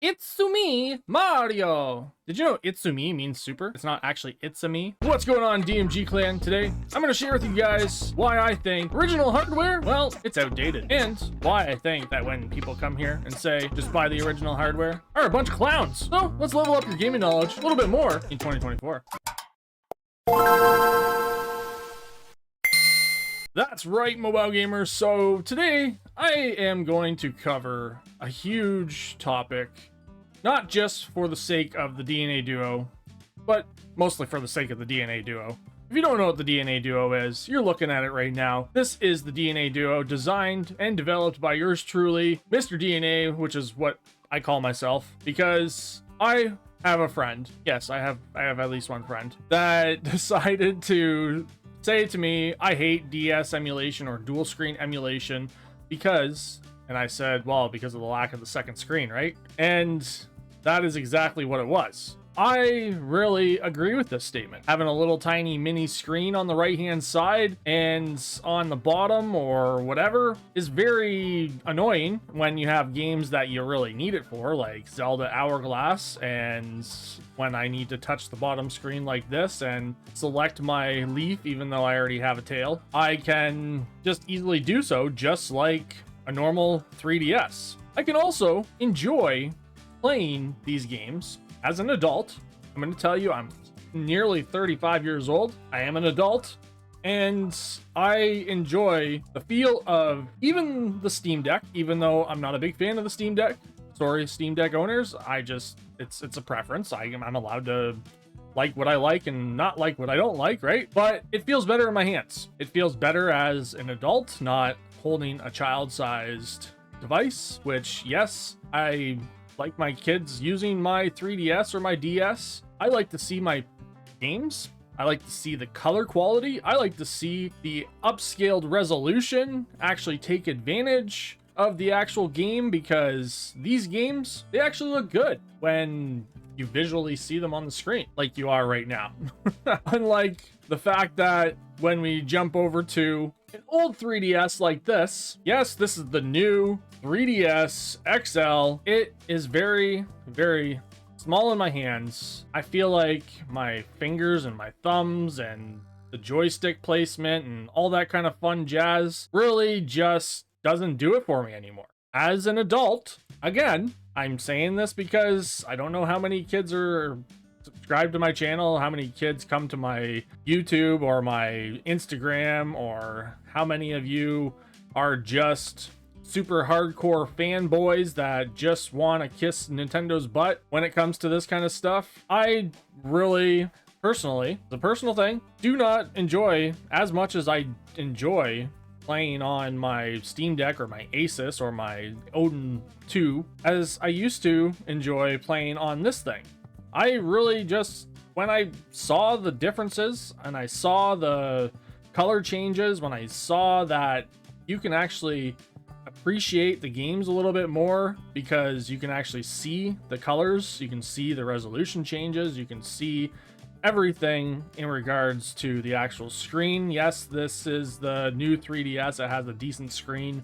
Itsumi Mario. Did you know Itsumi means super? It's not actually It's-a-me. What's going on, DMG clan? Today, I'm gonna share with you guys why I think original hardware, well, it's outdated. And why I think that when people come here and say, just buy the original hardware, are a bunch of clowns. So let's level up your gaming knowledge a little bit more in 2024. That's right, mobile gamers. So today I am going to cover a huge topic, not just for the sake of the DNA Duo, but mostly for the sake of the DNA Duo. If you don't know what the DNA Duo is, you're looking at it right now. This is the DNA Duo, designed and developed by yours truly, Mr. DNA, which is what I call myself, because I have a friend. Yes, I have at least one friend that decided to say to me, I hate DS emulation or dual screen emulation because, and I said, well, because of the lack of the second screen, right? And that is exactly what it was. I really agree with this statement. Having a little tiny mini screen on the right hand side and on the bottom or whatever is very annoying when you have games that you really need it for, like Zelda Hourglass, and when I need to touch the bottom screen like this and select my leaf even though I already have a tail, I can just easily do so just like a normal 3DS. I can also enjoy playing these games as an adult. I'm going to tell you, I'm nearly 35 years old. I am an adult, and I enjoy the feel of even the Steam Deck, even though I'm not a big fan of the Steam Deck. Sorry, Steam Deck owners. It's a preference. I'm allowed to like what I like and not like what I don't like, right? But it feels better in my hands. It feels better as an adult, not holding a child-sized device, which, yes, I like my kids using my 3DS or my DS. I like to see my games. I like to see the color quality. I like to see the upscaled resolution actually take advantage of the actual game, because these games, they actually look good when you visually see them on the screen like you are right now. Unlike the fact that when we jump over to an old 3DS like this, yes, this is the new 3DS XL. It is very, very small in my hands. I feel like my fingers and my thumbs and the joystick placement and all that kind of fun jazz really just doesn't do it for me anymore. As an adult, again, I'm saying this because I don't know how many kids are subscribed to my channel, how many kids come to my YouTube or my Instagram, or how many of you are just super hardcore fanboys that just want to kiss Nintendo's butt when it comes to this kind of stuff. I really, personally, the personal thing, do not enjoy as much as I enjoy playing on my Steam Deck or my Asus or my Odin 2 as I used to enjoy playing on this thing. I really just, when I saw the differences and I saw the color changes, when I saw that you can actually appreciate the games a little bit more because you can actually see the colors, you can see the resolution changes, you can see everything in regards to the actual screen. Yes, this is the new 3DS. It has a decent screen,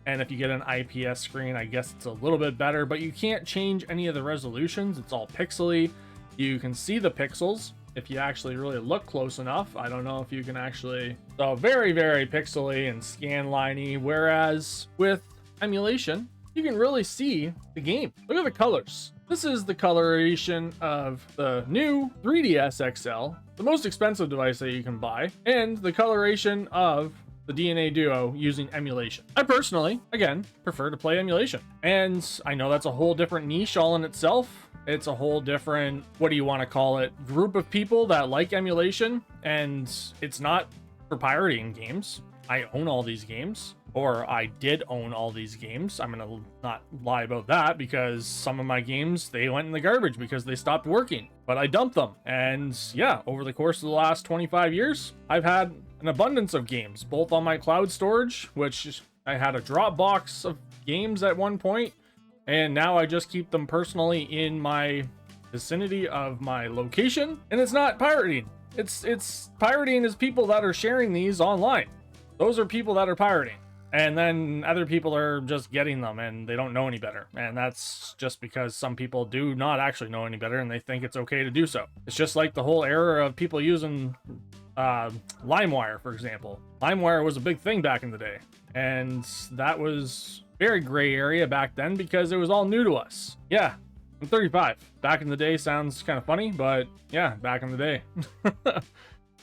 and if you get an IPS screen, I guess it's a little bit better, but you can't change any of the resolutions. It's all pixely. You can see the pixels if you actually really look close enough. I don't know if you can actually, so very, very pixely and scan-liney, whereas with emulation, you can really see the game. Look at the colors. This is the coloration of the new 3DS XL, the most expensive device that you can buy, and the coloration of the DNA Duo using emulation. I personally, again, prefer to play emulation. And I know that's a whole different niche all in itself. It's a whole different, what do you want to call it, group of people that like emulation, and it's not for pirating games. I own all these games, or I did own all these games. I'm gonna not lie about that, because some of my games, they went in the garbage because they stopped working, but I dumped them. And yeah, over the course of the last 25 years, I've had an abundance of games, both on my cloud storage, which I had a Dropbox of games at one point, and now I just keep them personally in my vicinity of my location. And it's not pirating. It's pirating is people that are sharing these online. Those are people that are pirating. And then other people are just getting them and they don't know any better. And that's just because some people do not actually know any better and they think it's okay to do so. It's just like the whole era of people using LimeWire, for example. LimeWire was a big thing back in the day. And that was very gray area back then because it was all new to us. Yeah, I'm 35. Back in the day sounds kind of funny, but yeah, back in the day.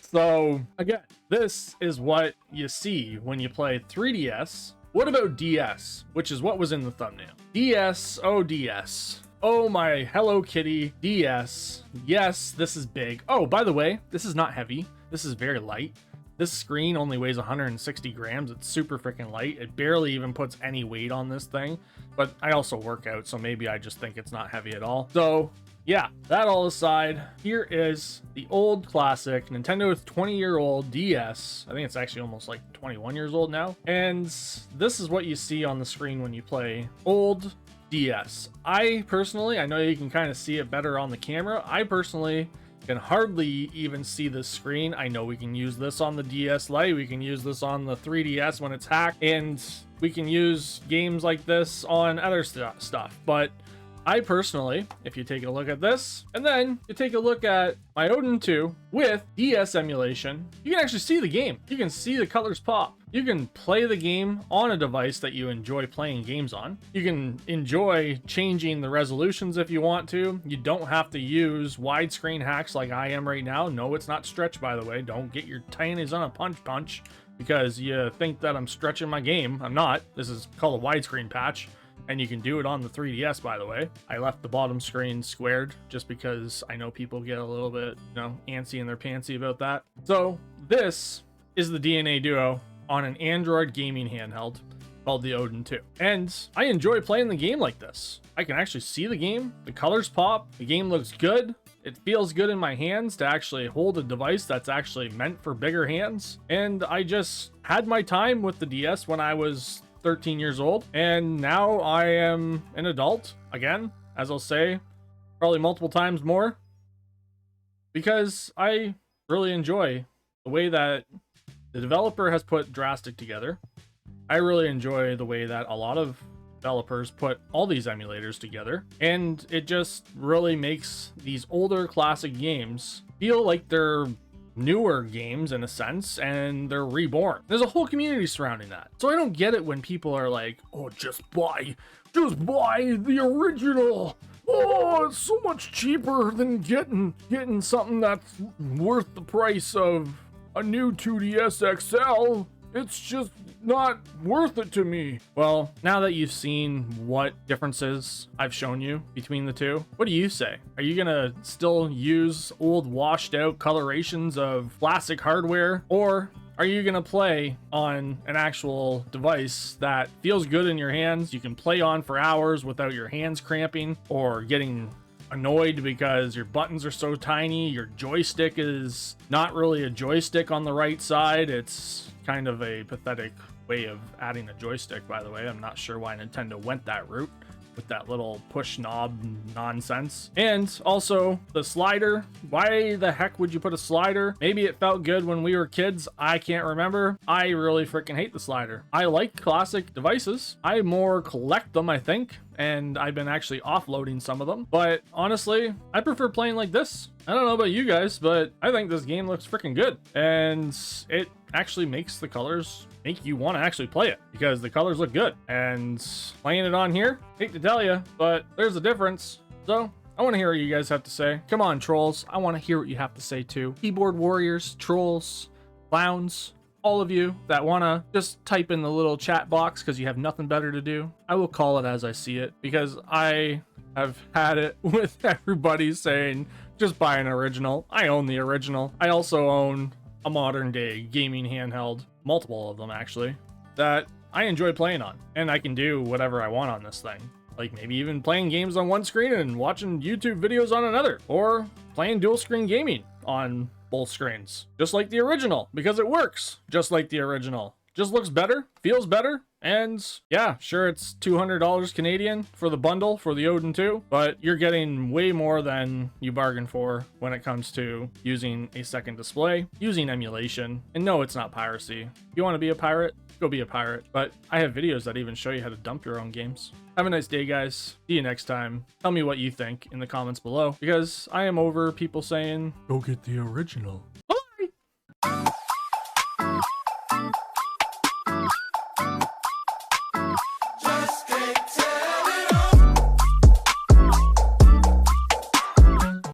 So again, this is what you see when you play 3DS. What about DS, which is what was in the thumbnail? DS, oh DS. Oh my Hello Kitty DS. Yes, this is big. Oh, by the way, this is not heavy. This is very light. This screen only weighs 160 grams. It's super freaking light. It barely even puts any weight on this thing. But I also work out, so maybe I just think it's not heavy at all. So yeah, that all aside, here is the old classic Nintendo 20-year-old DS. I think it's actually almost like 21 years old now. And this is what you see on the screen when you play old DS. I personally, I know you can kind of see it better on the camera. I personally can hardly even see this screen. I know we can use this on the DS Lite. We can use this on the 3DS when it's hacked. And we can use games like this on other stuff. But I personally, if you take a look at this, and then you take a look at my Odin 2 with DS emulation, you can actually see the game. You can see the colors pop. You can play the game on a device that you enjoy playing games on. You can enjoy changing the resolutions if you want to. You don't have to use widescreen hacks like I am right now. No, it's not stretch, by the way. Don't get your tinies on a punch because you think that I'm stretching my game. I'm not. This is called a widescreen patch. And you can do it on the 3DS, by the way. I left the bottom screen squared just because I know people get a little bit, antsy in their pantsy about that. So this is the DNA Duo on an Android gaming handheld called the Odin 2. And I enjoy playing the game like this. I can actually see the game. The colors pop. The game looks good. It feels good in my hands to actually hold a device that's actually meant for bigger hands. And I just had my time with the DS when I was 13 years old, and now I am an adult again, as I'll say probably multiple times more, because I really enjoy the way that the developer has put Drastic together. I really enjoy the way that a lot of developers put all these emulators together, and it just really makes these older classic games feel like they're newer games in a sense, and they're reborn. There's a whole community surrounding that. So I don't get it when people are like, oh, just buy the original. Oh, it's so much cheaper than getting something that's worth the price of a new 2DS XL. It's just not worth it to me. Well, now that you've seen what differences I've shown you between the two, what do you say? Are you gonna still use old washed out colorations of classic hardware, or are you gonna play on an actual device that feels good in your hands, you can play on for hours without your hands cramping or getting annoyed because your buttons are so tiny, your joystick is not really a joystick on the right side, it's kind of a pathetic way of adding a joystick, by the way. I'm not sure why Nintendo went that route with that little push knob nonsense. And also the slider. Why the heck would you put a slider? Maybe it felt good when we were kids. I can't remember. I really freaking hate the slider. I like classic devices. I more collect them, I think. And I've been actually offloading some of them. But honestly, I prefer playing like this. I don't know about you guys, but I think this game looks freaking good. And it actually makes the colors make you want to actually play it because the colors look good. And playing it on here, hate to tell you, but there's a difference. So I want to hear what you guys have to say. Come on, trolls. I want to hear what you have to say too. Keyboard warriors, trolls, clowns, all of you that want to just type in the little chat box because you have nothing better to do. I will call it as I see it because I have had it with everybody saying, just buy an original. I own the original. I also own a modern day gaming handheld, multiple of them actually, that I enjoy playing on. And I can do whatever I want on this thing. Like maybe even playing games on one screen and watching YouTube videos on another. Or playing dual screen gaming on both screens. Just like the original, because it works just like the original. Just looks better, feels better, And yeah, sure, it's $200 Canadian for the bundle for the Odin 2, but you're getting way more than you bargained for when it comes to using a second display, using emulation. And no, it's not piracy. If you want to be a pirate, go be a pirate. But I have videos that even show you how to dump your own games. Have a nice day, guys. See you next time. Tell me what you think in the comments below, because I am over people saying, go get the original.